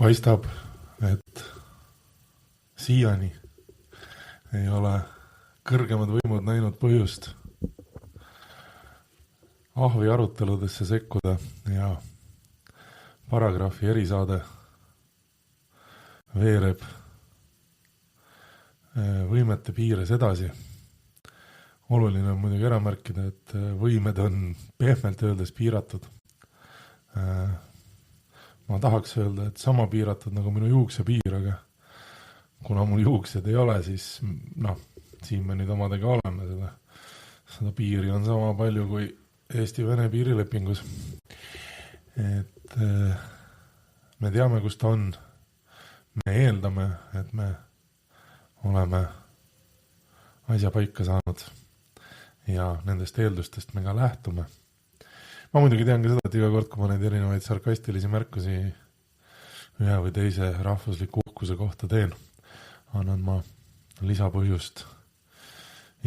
paistab, et siiani ei ole kõrgemad võimud näinud põhjust ahvi aruteludesse sekkuda ja paragrahvi erisaade veereb võimete piires edasi. Oluline on muidugi ära märkida, et võimed on pehmelt öeldes piiratud. Ma tahaks öelda, et sama piiratud nagu minu juuksepiir, aga kuna mul juuksed ei ole, siis siin me nüüd omadega oleme. Seda piiri on sama palju kui Eesti-Vene piirilepingus. Et me teame, kus ta on. Me eeldame, et me oleme asja paika saanud ja nendest eeldustest me ka lähtume. Ma muidugi tean ka seda, et iga kord, kui ma neid erinevaid sarkastilisi märkusi ühe või teise rahvusliku uhkuse kohta teen, annan ma lisapõhjust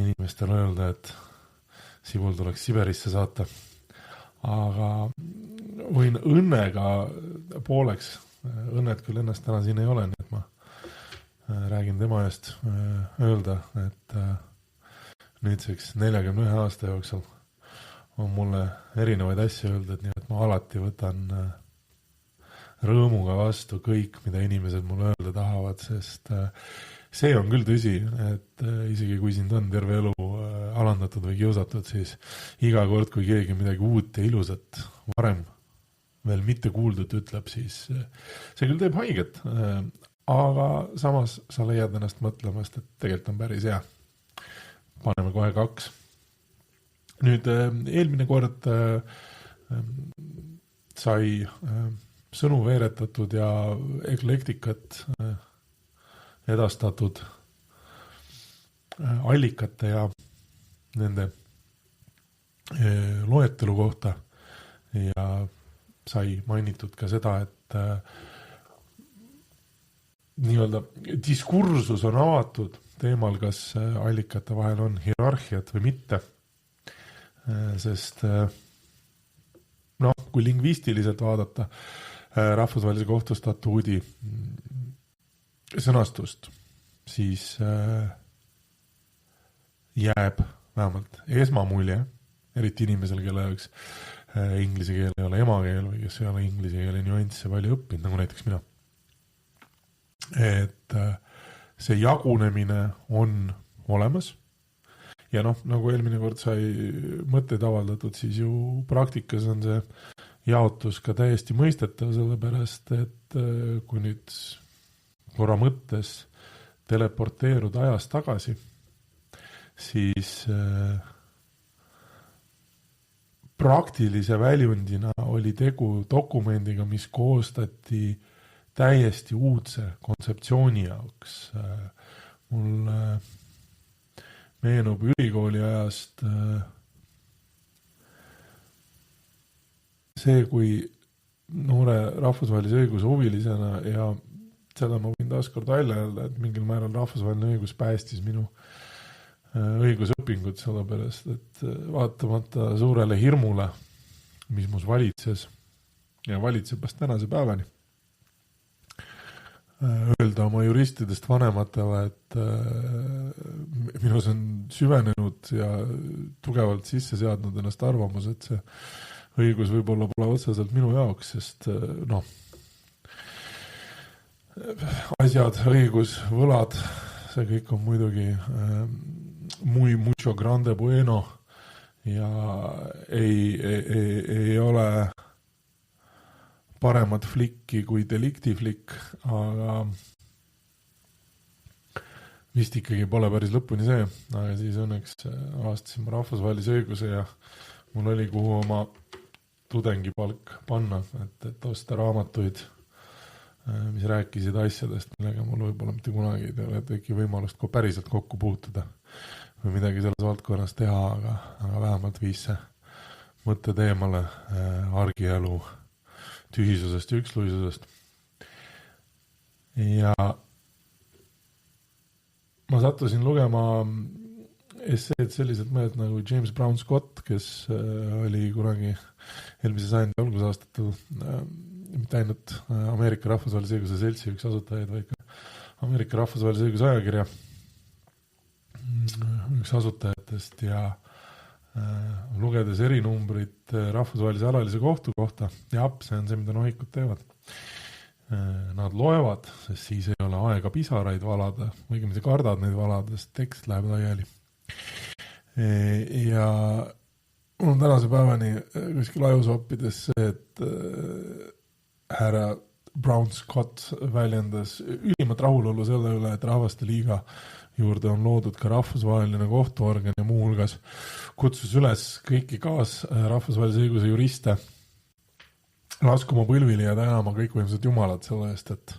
inimestele öelda, et Sibul tuleks Siberisse saata. Aga võin õnnega pooleks, õnnet küll ennast täna siin ei ole, nii et ma räägin tema eest öelda, et nüüdseks 41 aasta jooksul on mulle erinevaid asju öeldud, nii et ma alati võtan rõõmuga vastu kõik, mida inimesed mulle öelda tahavad, sest see on küll tõsi, et isegi kui sind on terve elu alandatud või kiusatud, siis iga kord, kui keegi midagi uut ja ilusat varem veel mitte kuuldud ütleb, siis see küll teeb haiget, aga samas sa leiad ennast mõtlemast, et tegelikult on päris hea. Paneme kohe 2. Nüüd eelmine kord sai sõnu veeretatud ja eklektikat edastatud allikate ja nende loetelu kohta ja sai mainitud ka seda, et nii-öelda diskursus on avatud teemal, kas allikate vahel on hierarhiat või mitte. Sest kui lingvistiliselt vaadata rahvusvahelise kohtu statuudi sõnastust, siis jääb vähemalt esmamulje, eriti inimesel, kelle jaoks inglise keel ei ole emakeel või kes ei ole inglise keele nüansse palju õppinud, nagu näiteks mina. Et see jagunemine on olemas ja nagu eelmine kord sai mõtteid avaldatud, siis ju praktikas on see jaotus ka täiesti mõistetav, sellepärast, et kui nüüd korra mõttes teleporteeruda ajas tagasi, siis praktilise väljundina oli tegu dokumendiga, mis koostati täiesti uudse kontseptsiooni jaoks. Mul meenub ülikooli ajast see, kui noore rahvusvahelise õiguse huvilisena ja seda ma võin taaskord välja öelda, et mingil määral rahvusvaheline õigus päästis minu õigusõpingud, sellepärast, et vaatamata suurele hirmule, mis mus valitses ja valitseb vast tänase päevani, öelda oma juristidest vanematele, et minus on süvenenud ja tugevalt sisse seadnud ennast arvamus, et see õigus võib-olla pole otseselt minu jaoks, sest asjad, õigus, võlad, see kõik on muidugi muy mucho grande bueno ja ei ole paremat flikki kui deliktiflikk, aga vist ikkagi pole päris lõpuni see, aga siis õnneks avastasin ma rahvusvahelise õiguse ja mul oli kuhu oma tudengipalk panna, et osta raamatuid, mis rääkisid asjadest, millega mul võib-olla mitte kunagi ei ole teki võimalust päriselt kokku puutuda või midagi selles valdkonnas teha, aga vähemalt viis see mõtted eemale argielu tühisusest ja üksluisusest. Ja ma sattusin lugema esseed sellised mehed nagu James Brown Scott, kes oli kunagi eelmise sajandi algusaastatel mitte ainult Ameerika Rahvusvahelise Õiguse Seltsi üks asutajaid, vaid ka Ameerika Rahvusvahelise Õiguse ajakirja üks asutajatest ja lugedes erinumbrit rahvusvahelise alalise kohtu kohta, see on see, mida nohikud teevad. Nad loevad, sest siis ei ole aega pisaraid valada, õigemini kardad neid valada, sest tekst läheb laiali. Ja mul on tänase päevani kuskil ajusoppides see, et härra Brown Scott väljendas ülimat rahulolu selle üle, et Rahvaste Liiga juurde on loodud ka rahvusvaheline kohtuorgan ja muu hulgas kutsus üles kõiki rahvusvahelise õiguse juriste laskuma põlvili ja tänama kõikvõimsat jumalat selle eest, et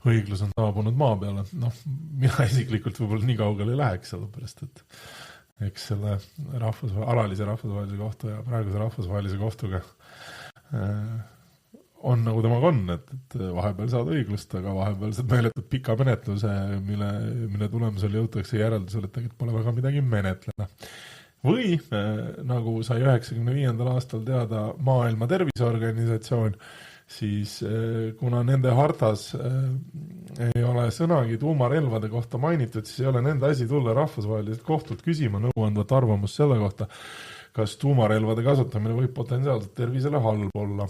õiglus on saabunud maa peale. Mina isiklikult võib-olla nii kaugele ei läheks, sellepärast, et eks selle alalise rahvusvahelise kohtu ja praeguse rahvusvahelise kohtuga on nagu temaga on, et vahepeal saad õiglust, aga vahepeal saad meeletult pika menetluse, mille tulemusel jõutakse järeldusele, et tegelikult pole väga midagi menetleda. Või nagu sai 1995. aastal teada Maailma Terviseorganisatsioon, siis kuna nende hartas ei ole sõnagi tuumarelvade kohta mainitud, siis ei ole nende asi tulla rahvusvahelised kohtud küsima nõuandvat arvamust selle kohta, kas tuumarelvade kasutamine võib potentsiaalselt tervisele halb olla.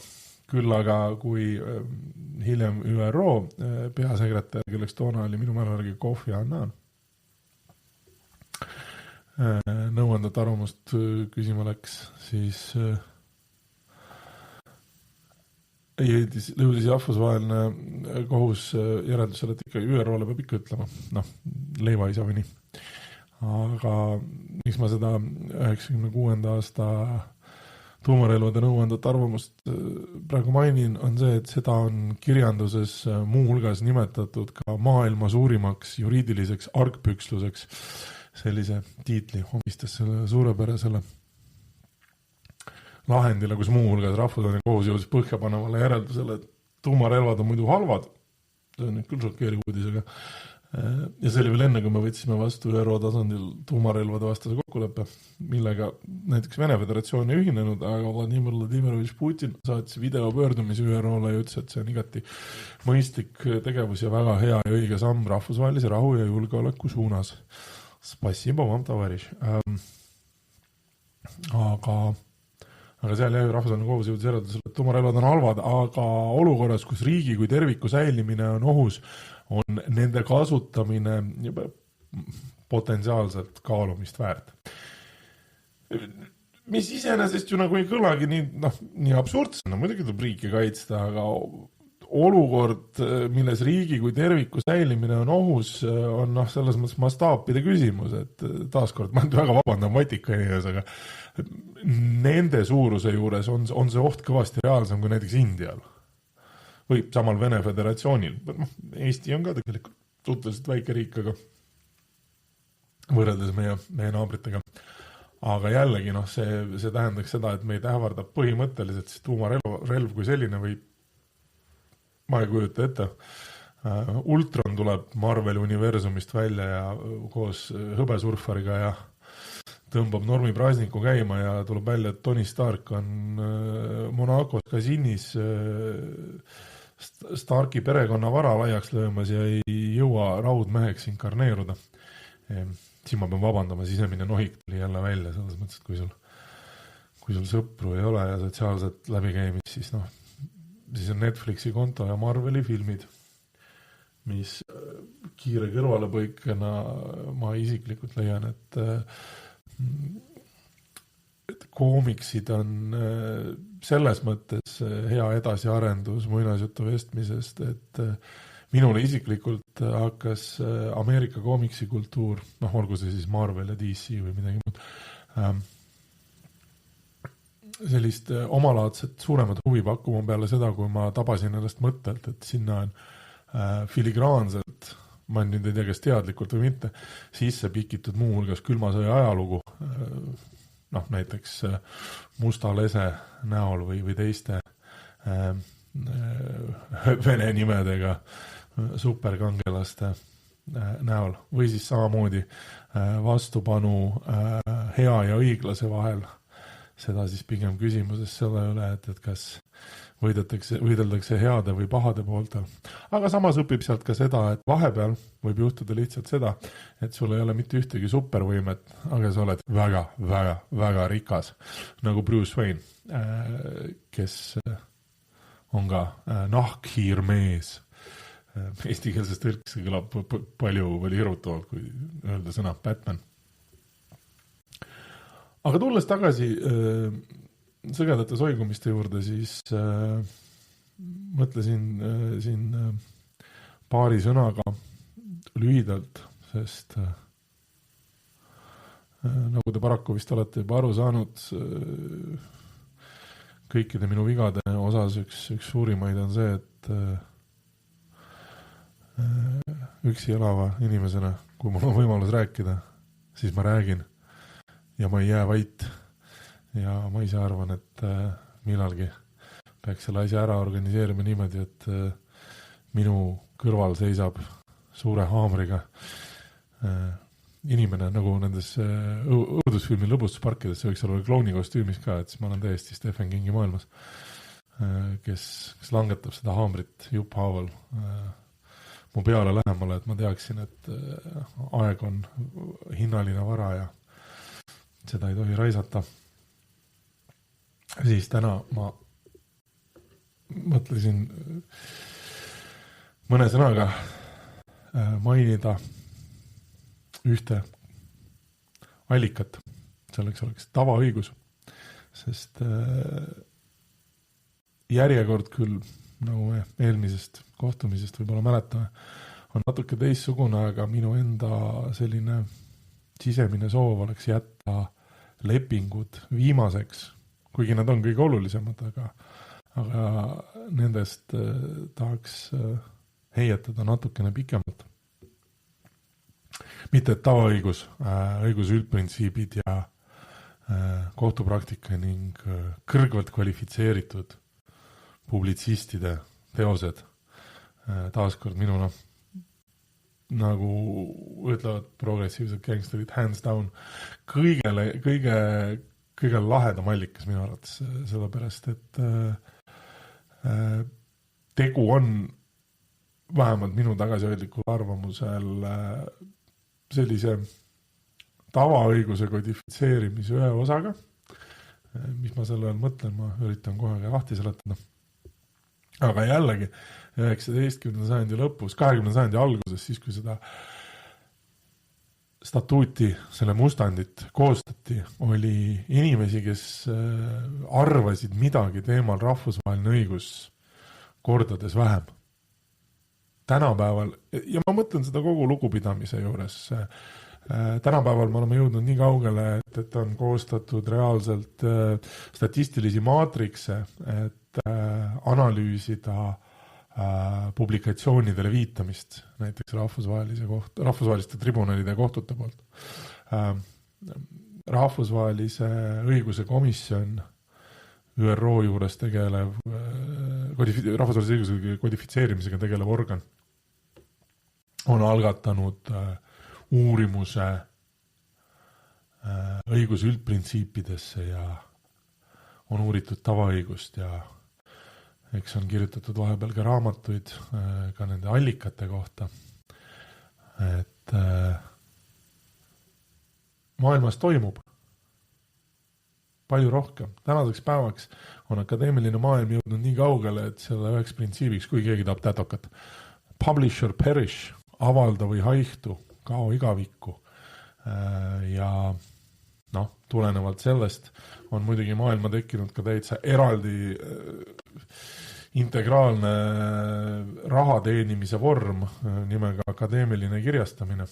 Küll aga kui hiljem ÜRO peasekretär, kelleks toona oli minu mälu järgi Kofi Annan, nõuandat arvamust küsima läks, siis jõudis rahvusvaheline kohus järeldusele, et ikka ÜRO-le peab ikka ütlema, leiva ei saa või nii. Aga miks ma seda 96. aasta tuumarelvade nõuandat arvamust praegu mainin, on see, et seda on kirjanduses muu hulgas nimetatud ka maailma suurimaks juriidiliseks argpüksluseks. Sellise tiitli omistas selle suurepärasele lahendile, kus muu hulgas rahvusvaheline kohus jõudis põhjapanevale järeldusele, et tuumarelvad on muidu halvad. See on nüüd küll šokeeriv uudis, aga ja see oli veel enne, kui me võtsime vastu ÜRO tasandil tuumarelvade vastase kokkuleppe, millega näiteks Vene Föderatsioon ei ühinenud, aga Vladimir Vladimirovitš Putin saatis videopöördumise ÜRO-le ja ütles, et see on igati mõistlik tegevus ja väga hea ja õige samm rahvusvahelise rahu ja julgeoleku suunas. Spasibo vam, tavariš. Aga seal jäi rahvusvaheline kohus jõudis järeldusele, et tuumarelvad on halvad, aga olukorras, kus riigi kui terviku säilimine on ohus, on nende kasutamine potentsiaalselt kaalumist väärt. Mis iseenesest ju nagu ei kõlagi nii absurdsena, muidugi tuleb riiki kaitsta, aga olukord, milles riigi kui terviku säilimine on ohus, on selles mõttes mastaapide küsimus, et taaskord, ma väga vabandan Vatikani ees, aga nende suuruse juures on see oht kõvasti reaalsem kui näiteks Indial või samal Vene Föderatsioonil. Eesti on ka tegelikult suhteliselt väike riik, aga võrreldes meie naabritega. Aga jällegi, see tähendaks seda, et meid ähvardab põhimõtteliselt siis tuumarelv kui selline või ma ei kujuta ette. Ultron tuleb Marveli universumist välja ja koos hõbesurfariga ja tõmbab normipraasniku käima ja tuleb välja, et Tony Stark on Monacos kasiinis Starki perekonna vara laiaks löömas ja ei jõua raudmeheks inkarneeruda. Siin ma pean vabandama, sisemine nohik tuli jälle välja, selles mõttes, et kui sul sõpru ei ole ja sotsiaalset läbikäimist, siis on Netflixi konto ja Marveli filmid, mis kiire kõrvalepõikena ma isiklikult leian, et koomiksid on selles mõttes hea edasiarendus muinasjutu vestmisest, et minule isiklikult hakkas Ameerika koomiksikultuur, olgu see siis Marvel ja DC või midagi muud, sellist omalaadset suuremat huvi pakkuma peale seda, kui ma tabasin ennast mõttelt, et sinna on filigraanselt, ma nüüd ei tea, kas teadlikult või mitte, sisse pikitud muu hulgas külmasõja ajalugu, näiteks Musta Lese näol või teiste vene nimedega superkangelaste näol või siis samamoodi vastupanu hea ja õiglase vahel seda siis pigem küsimuses selle üle, et kas võideldakse heade või pahade pooltel. Aga samas õpib sealt ka seda, et vahepeal võib juhtuda lihtsalt seda, et sul ei ole mitte ühtegi supervõimet, aga sa oled väga, väga, väga rikas. Nagu Bruce Wayne, kes on ka nahkhiirmees. Eestikeelses tõlkes kõlab palju hirmutavalt, kui öelda sõna Batman. Aga tulles tagasi sõgedate soigumiste juurde, siis mõtlesin siin paari sõnaga lühidalt, sest nagu te paraku vist olete juba aru saanud, kõikide minu vigade osas üks suurimaid on see, et üksi elava inimesena, kui mul on võimalus rääkida, siis ma räägin ja ma ei jää vait. Ja ma ise arvan, et millalgi peaks selle asja ära organiseerima niimoodi, et minu kõrval seisab suure haamriga inimene, nagu nendes õudusfilmi lõbustusparkides, see võiks olla klouni kostüümis ka, et siis ma olen täiesti Stephen Kingi maailmas, kes langetab seda haamrit jupphaaval mu peale lähemale, et ma teaksin, et aeg on hinnaline vara ja seda ei tohi raisata. Siis täna ma mõtlesin mõne sõnaga mainida ühte allikat, selleks oleks tavaõigus, sest järjekord küll, nagu me eelmisest kohtumisest võib-olla mäletame, on natuke teistsugune, aga minu enda selline sisemine soov oleks jätta lepingud viimaseks, kuigi nad on kõige olulisemad, aga nendest tahaks heietada natukene pikemalt. Mitte et tavaõigus, õiguse üldprintsiibid ja kohtupraktika ning kõrgelt kvalifitseeritud publitsistide teosed, taaskord minu nagu ütlevad progressiivsed gangsterid, hands down, kõige lahedam allikas minu arvates, sellepärast, et tegu on vähemalt minu tagasihoidlikul arvamusel sellise tavaõiguse kodifitseerimise ühe osaga, mis ma selle mõtlen, ma üritan kohe lahti seletada. Aga jällegi 19. sajandi lõpus, 20. sajandi alguses, siis kui seda statuuti, selle mustandit koostati, oli inimesi, kes arvasid midagi teemal rahvusvaheline õigus kordades vähem. Tänapäeval, ja ma mõtlen seda kogu lugupidamise juures, tänapäeval me oleme jõudnud nii kaugele, et on koostatud reaalselt statistilisi maatrikse, et analüüsida publikatsioonidele viitamist, näiteks rahvusvaheliste tribunalide kohtute poolt. Rahvusvahelise õiguse komisjon, ÜRO juures tegelev, rahvusvahelise õiguse kodifitseerimisega tegelev organ, on algatanud uurimuse õiguse üldprintsiipidesse ja on uuritud tavaõigust ja eks on kirjutatud vahepeal ka raamatuid ka nende allikate kohta, et maailmas toimub palju rohkem. Tänaseks päevaks on akadeemiline maailm jõudnud nii kaugele, et selle üheks printsiibiks, kui keegi tahab tätokat, publish or perish, avalda või haihtu, kao igavikku. Ja tulenevalt sellest on muidugi maailma tekkinud ka täitsa eraldi integraalne raha teenimise vorm nimega akadeemiline kirjastamine.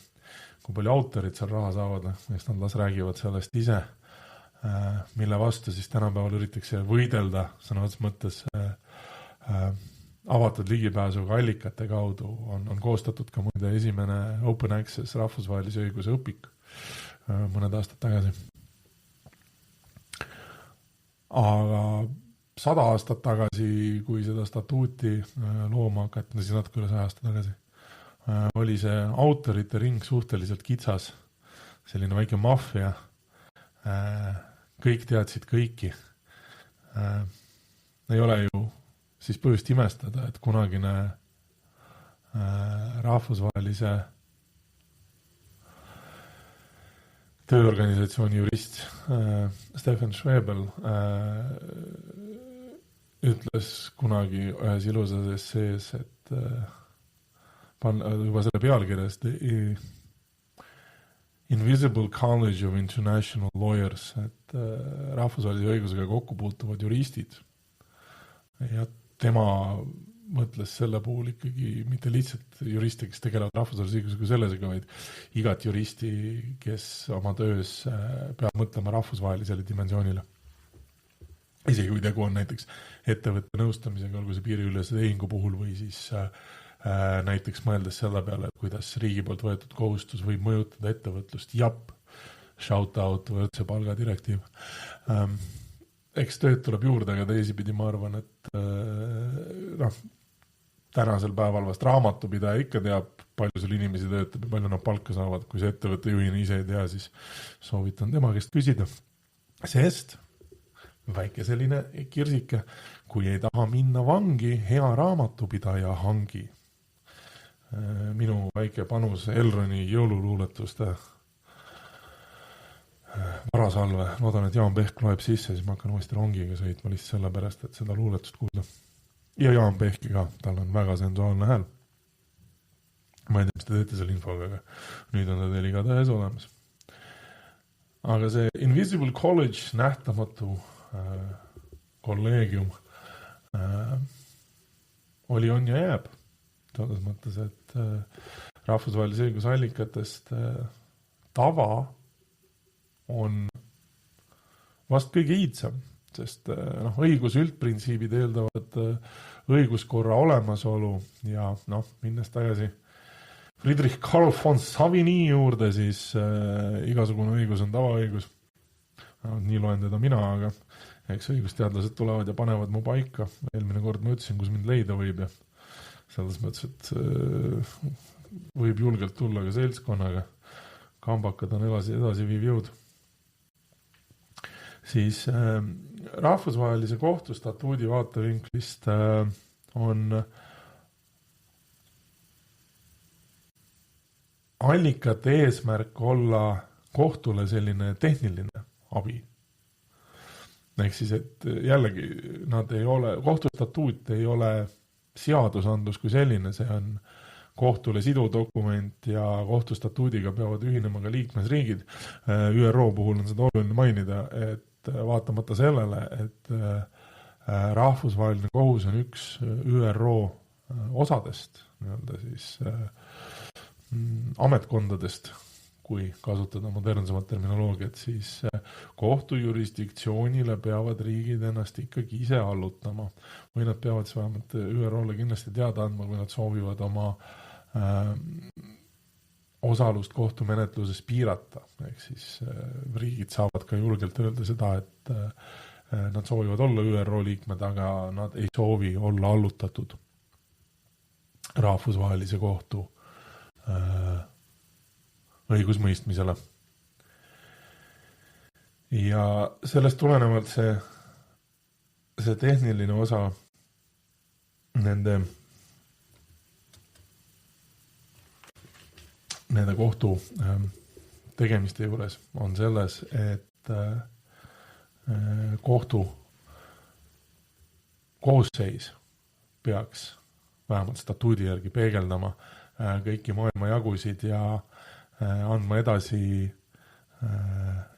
Kui palju autorid seal raha saavad, eks nad las räägivad sellest ise, mille vastu siis tänapäeval üritatakse võidelda sõna otseses mõttes avatud ligipääsuga allikate kaudu. On koostatud ka muide esimene open access rahvusvahelise õiguse õpik mõned aastad tagasi. Aga 100 aastat tagasi, kui seda statuuti looma hakati, siis natuke üle 100 aasta tagasi, oli see autorite ring suhteliselt kitsas, selline väike maffia, kõik teadsid kõiki. Ei ole ju siis põhjust imestada, et kunagine rahvusvahelise tööorganisatsiooni jurist Stefan Schwebel ütles kunagi ühes ilusas essees, et juba selle pealkirjas Invisible College of International Lawyers, et rahvusvahelise õigusega kokku puutuvad juristid. Ja tema mõtles selle puhul ikkagi mitte lihtsalt juristi, kes tegelevad rahvusvahelise õigusega sellega, vaid igat juristi, kes oma töös peab mõtlema rahvusvahelisele dimensioonile. Isegi kui tegu on näiteks ettevõtte nõustamisega, olgu see piiriülese tehingu puhul või siis näiteks mõeldes selle peale, et kuidas riigi poolt võetud kohustus võib mõjutada ettevõtlust. Jap, shout out, võrdse palga direktiiv. Eks tööd tuleb juurde, aga teisipidi ma arvan, et tänasel päeval vast raamatupidaja ikka teab, palju seal inimesi töötab ja palju nad palka saavad. Kui see ettevõtte juhina ise ei tea, siis soovitan tema käest küsida. Sest väike selline kirsike, kui ei taha minna vangi, hea raamatupidaja hangi. Minu väike panus Elroni jõululuuletuste varasalve. Loodan, et Jaan Pehk loeb sisse, siis ma hakkan uuesti rongiga sõitma lihtsalt sellepärast, et seda luuletust kuulda. Ja Jaan Pehki ka, tal on väga sensuaalne hääl. Ma ei tea, mis te teete selle infoga, aga nüüd on ta teil igatahes olemas. Aga see Invisible College, nähtamatu kolleegium oli, on ja jääb. Selles mõttes, et rahvusvahelise õigusallikatest tava on vast kõige iidsam, sest õigus üldprintsiibid eeldavad õiguskorra olemasolu ja minnes tagasi Friedrich Karl von Savini juurde, siis igasugune õigus on tavaõigus. Nii loen teda mina, aga eks õigusteadlased tulevad ja panevad mu paika. Eelmine kord ma ütlesin, kus mind leida võib ja selles mõttes, et võib julgelt tulla ka seltskonnaga. Kambakad on edasi viiv jõud. Siis rahvusvahelise kohtu statuudi vaatevinklist on allikate eesmärk olla kohtule selline tehniline abi. Ehk siis, et jällegi nad ei ole, kohtustatuut ei ole seadusandlus kui selline, see on kohtule siduv dokument ja kohtustatuudiga peavad ühinema ka liikmesriigid. ÜRO puhul on seda oluline mainida, et vaatamata sellele, et rahvusvaheline kohus on üks ÜRO osadest, siis ametkondadest, kui kasutada modernsemat terminoloogiat, siis kohtujurisdiktsioonile peavad riigid ennast ikkagi ise allutama või nad peavad vähemalt ÜRO-le kindlasti teada andma, kui nad soovivad oma osalust kohtumenetluses piirata. Ehk siis riigid saavad ka julgelt öelda seda, et nad soovivad olla ÜRO liikmed, aga nad ei soovi olla allutatud rahvusvahelise kohtu õigusmõistmisele. Ja sellest tulenevalt see tehniline osa nende kohtu tegemiste juures on selles, et kohtu koosseis peaks vähemalt statuudi järgi peegeldama kõiki maailma jagusid ja andma edasi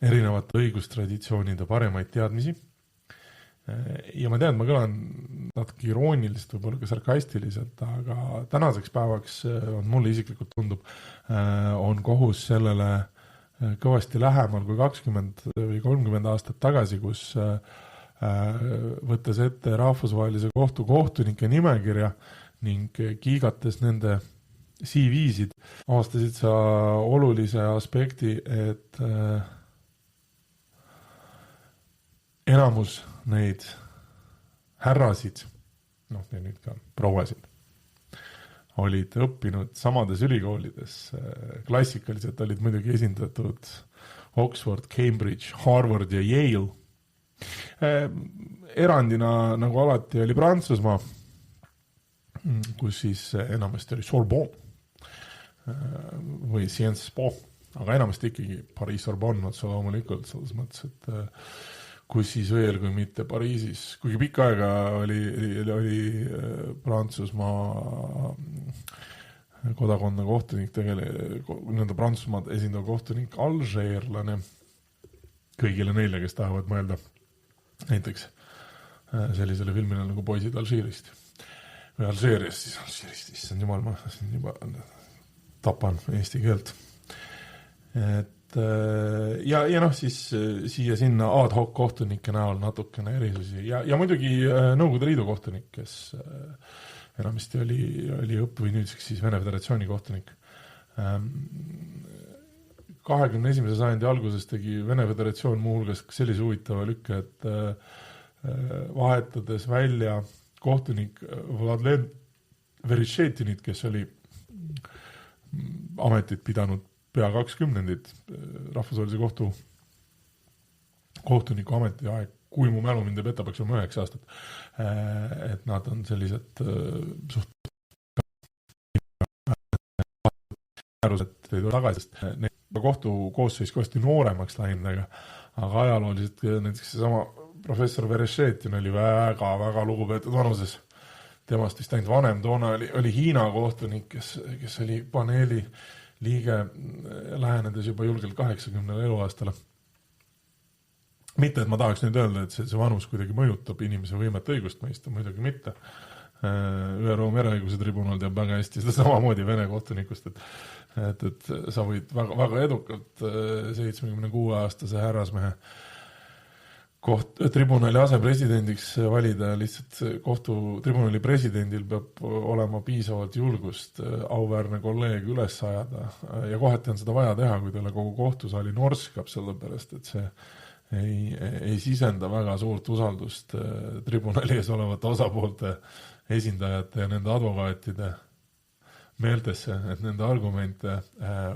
erinevate õigustraditsioonide paremaid teadmisi. Ja ma tean, ma kõlan natuke irooniliselt, võib-olla ka sarkastiliselt, aga tänaseks päevaks on mulle isiklikult tundub, on kohus sellele kõvasti lähemal kui 20 või 30 aastat tagasi, kus võttes ette rahvusvahelise kohtu kohtunike nimekirja ning kiigates nende CV-sid, avastasid sa olulise aspekti, et enamus neid härrasid, ja nüüd ka prouasid, olid õppinud samades ülikoolides. Klassikaliselt olid muidugi esindatud Oxford, Cambridge, Harvard ja Yale. Erandina nagu alati oli Prantsusmaa, kus siis enamasti oli Sorbonne või Sciences Po, aga enamasti ikkagi Pariis-Sorbonne otsa loomulikult, selles mõttes, et kus siis veel, kui mitte Pariisis, kuigi pikka aega oli Prantsusmaa kodakondne kohtunik, nende Prantsusmaad esindav kohtunik alžeerlane, kõigile neile, kes tahavad mõelda näiteks sellisele filmile nagu Poisid Alžiirist või Alžeeriast, issand jumal, ma siin juba tapan eesti keelt. Et ja noh, siis siia sinna ad hoc kohtunike näol natukene erisusi ja muidugi Nõukogude Liidu kohtunik, kes enamasti oli või nüüdseks siis Vene Föderatsiooni kohtunik. 21. sajandi alguses tegi Vene Föderatsioon muuhulgas sellise huvitava lükke, et vahetades välja kohtunik Vladlen Verešetinit, kes oli ametit pidanud pea 20 rahvusvahelise kohtuniku ametiaeg, kui mu mälu mind ei peta, peaks olema 9 aastat. Et nad on sellised suht määrused tagasi, sest kohtu koosseis kosti nooremaks läinud, aga ajalooliselt näiteks seesama professor Verešetin oli väga lugupeetud vanuses. Temast vist ainult vanem toona oli Hiina kohtunik, kes oli paneeli liige lähenedes juba julgelt 80 eluaastale. Mitte, et ma tahaks nüüd öelda, et see vanus kuidagi mõjutab inimese võimet õigust mõista, muidugi mitte. ÜRO mereõiguse tribunal teab väga hästi seda samamoodi Vene kohtunikust, et sa võid väga edukalt 76-aastase härrasmehe tribunali asepresidendiks valida, lihtsalt tribunali presidendil peab olema piisavalt julgust auväärne kolleeg üles ajada ja kohati on seda vaja teha, kui talle kogu kohtusaali norskab, sellepärast, et see ei sisenda väga suurt usaldust tribunali ees olevate osapoolte esindajate ja nende advokaatide meeltesse, et nende argumente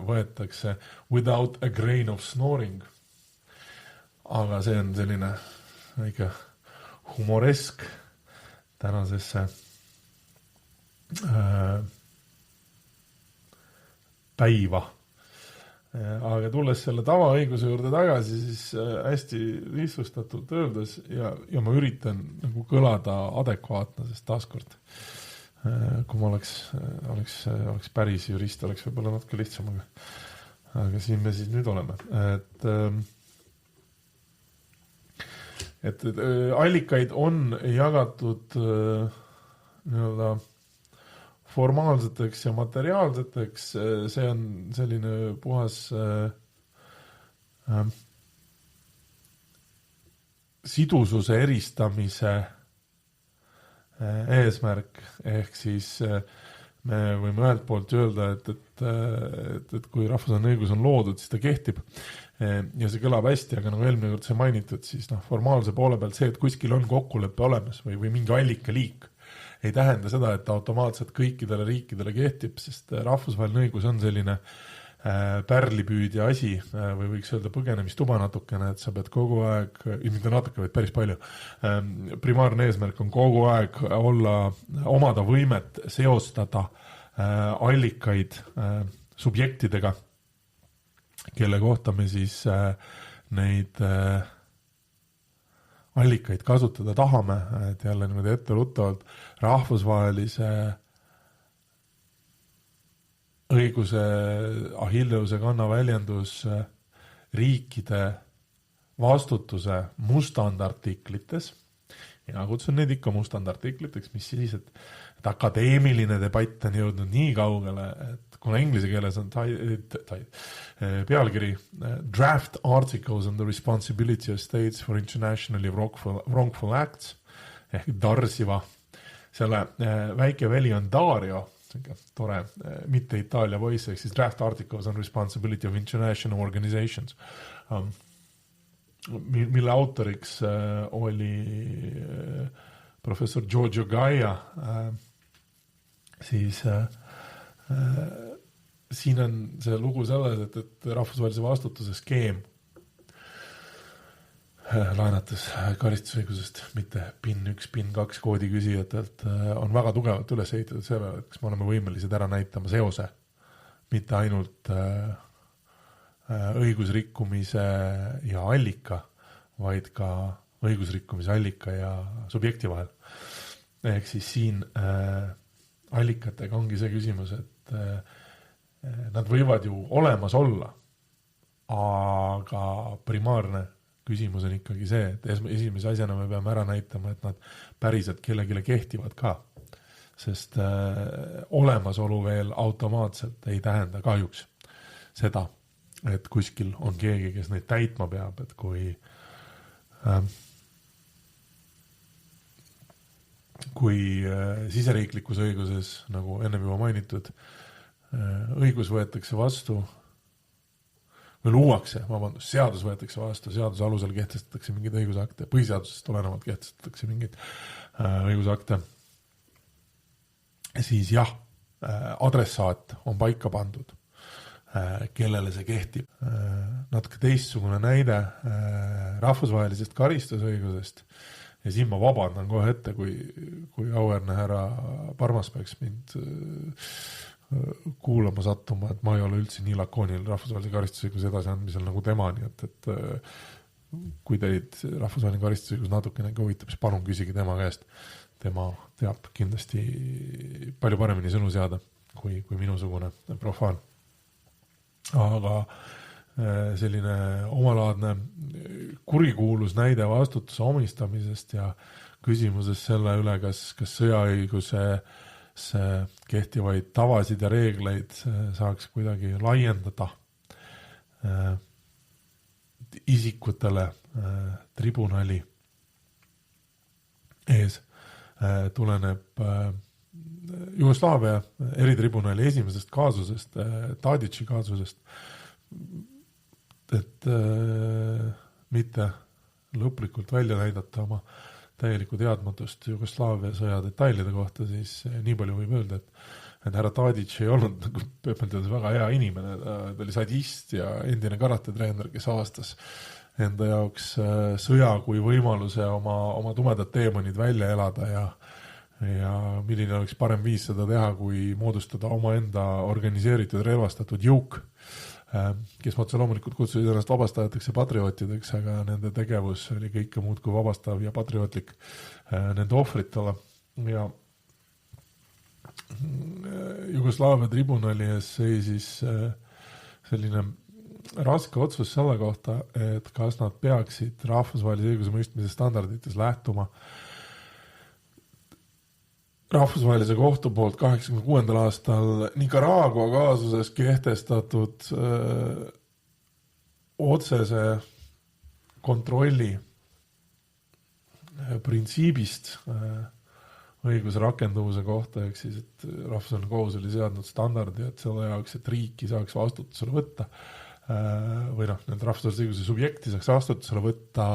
võetakse without a grain of snoring. Aga see on selline väike humoresk tänasesse päiva. Aga tulles selle tavaõiguse juurde tagasi, siis hästi lihtsustatult öeldes ja ma üritan nagu kõlada adekvaatne, sest taaskord, kui ma oleks päris jurist, oleks võib-olla natuke lihtsam, aga siin me siis nüüd oleme. Et allikaid on jagatud nii-öelda formaalseteks ja materiaalseteks, see on selline puhas sidususe eristamise eesmärk, ehk siis me võime ühelt poolt öelda, et kui rahvusvaheline õigus on loodud, siis ta kehtib ja see kõlab hästi, aga nagu eelmine kord see mainitud, siis formaalse poole pealt see, et kuskil on kokkulepe olemas või mingi allikaliik, ei tähenda seda, et automaatselt kõikidele riikidele kehtib, sest rahvusvaheline õigus on selline pärlipüüdja asi või võiks öelda põgenemistuba natukene, et sa pead kogu aeg, mitte natuke, vaid päris palju, primaarne eesmärk on kogu aeg omada võimet seostada allikaid subjektidega, kelle kohta me siis neid allikaid kasutada tahame, et jälle niimoodi etteruttavalt rahvusvahelise õiguse Achilleuse kanna väljendus riikide vastutuse mustandartiklites ja kutsun neid ikka mustandartikliteks, mis siis, et akadeemiline debatt on jõudnud nii kaugele, et kuna inglise keeles on pealkiri Draft Articles on the Responsibility of States for Internationally Wrongful Acts ehk Darsiva, selle väike veli on Dario, tore, mitte Itaalia poiss, ehk siis Draft Articles on Responsibility of International Organizations, mille autoriks oli professor Giorgio Gaia, siis siin on see lugu selles, et rahvusvahelise vastutuse skeem laenates karistusõigusest, mitte PIN 1, PIN 2 koodi küsijatelt, on väga tugevalt üles ehitatud selle, et kas me oleme võimelised ära näitama seose, mitte ainult õigusrikkumise ja allika, vaid ka õigusrikkumise allika ja subjekti vahel. Ehk siis siin allikatega ongi see küsimus, et nad võivad ju olemas olla, aga primaarne küsimus on ikkagi see, et esimese asjana me peame ära näitama, et nad päriselt kellegile kehtivad ka. Sest olemasolu veel automaatselt ei tähenda kahjuks seda, et kuskil on keegi, kes neid täitma peab, et kui siseriiklikus õiguses, nagu enne juba mainitud, õigus võetakse vastu või luuakse, seadus võetakse vastu, seaduse alusel kehtestatakse mingeid õigusakte, põhiseadusest olenevalt kehtestatakse mingeid õigusakte, siis jah, adressaat on paika pandud, kellele see kehtib. Natuke teistsugune näide rahvusvahelisest karistusõigusest ja siin ma vabandan kohe ette, kui auväärne härra Parmas peaks mind kuulama sattuma, et ma ei ole üldse nii lakoonil rahvusvahelise karistusõiguse edasiandmisel nagu tema, nii et kui teid rahvusvaheline karistusõigus natukene huvitab, siis palun küsige tema käest. Tema teab kindlasti palju paremini sõnu seada kui minusugune profaan. Aga selline omalaadne kurikuulus näide vastutuse omistamisest ja küsimuses selle üle, kas sõjaõiguse kehtivaid tavasid ja reegleid saaks kuidagi laiendada isikutele tribunali ees tuleneb Jugoslaavia eritribunali esimesest kaasusest, Tadići kaasusest, et mitte lõplikult välja näidata oma täielikku teadmatust Jugoslaavia sõja detailide kohta, siis nii palju võib öelda, et härra Tadić ei olnud väga hea inimene, ta oli sadist ja endine karatetreener, kes avastas enda jaoks sõja kui võimaluse oma tumedad teemonid välja elada ja milline oleks parem viis seda teha, kui moodustada omaenda organiseeritud relvastatud jõuk, kes otse loomulikult kutsusid ennast vabastajateks ja patriootideks, aga nende tegevus oli kõike muud kui vabastav ja patriootlik nende ohvritele. Ja Jugoslaavia tribunali ees seisis selline raske otsus selle kohta, et kas nad peaksid rahvusvahelise õiguse mõistmise standardites lähtuma rahvusvahelise kohtu poolt 86. aastal Nicaragua kaasuses kehtestatud otsese kontrolli printsiibist õiguse rakenduvuse kohta, ehk siis, et rahvusvaheline kohus oli seadnud standardi, et selle jaoks, et riiki saaks vastutusele võtta või need rahvusvahelise õiguse subjekti saaks vastutusele võtta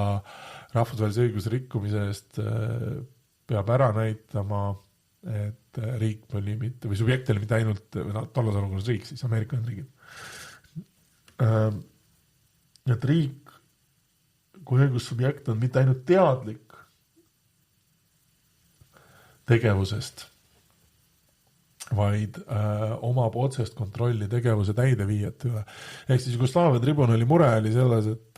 rahvusvahelise õiguse rikkumise eest, peab ära näitama, et riik oli mitte, või subjekt oli mitte ainult, tolles olukorras riik, siis Ameerika Ühendriigid. Et riik kui õigussubjekt on mitte ainult teadlik tegevusest, vaid omab otsest kontrolli tegevuse täideviijate üle. Ehk siis Jugoslaavia tribunali mure oli selles, et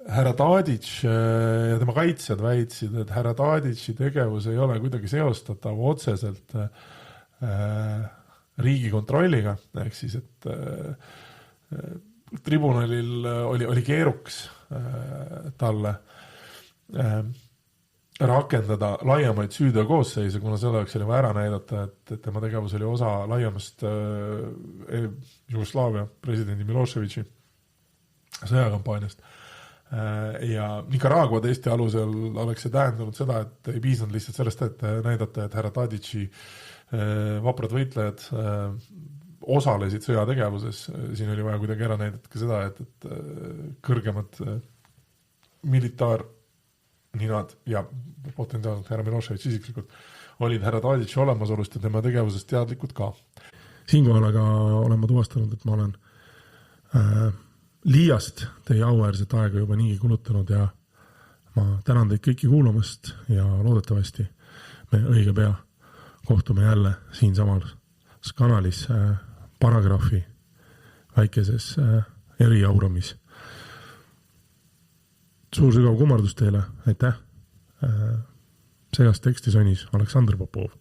härra Tadić ja tema kaitsjad väitsid, et härra Tadići tegevus ei ole kuidagi seostatav otseselt riigi kontrolliga, ehk siis, et tribunalil oli keeruks talle rakendada laiemaid süüteokoosseise, kuna selle jaoks oli vaja ära näidata, et tema tegevus oli osa laiemast Jugoslaavia presidendi Miloševići sõjakampaaniast. Ja Nicaragua teiste alusel oleks see tähendanud seda, et ei piisanud lihtsalt sellest, et näidata, et härra Tadići vaprad võitlejad osalesid sõjategevuses. Siin oli vaja kuidagi ära näidata ka seda, et kõrgemad militaarninad ja potentsiaalselt härra Milošević isiklikult olid härra Tadići olemasolust ja tema tegevusest teadlikud ka. Siinkohal aga olen ma tuvastanud, et ma olen liiast teie auväärset aega juba niigi kulutanud ja ma tänan teid kõiki kuulamast ja loodetavasti me õige pea kohtume jälle siinsamas kanalis paragrahvi väikeses eriauramis. Suur sügav kummardus teile, aitäh! Segast teksti sõnis Aleksandr Popov.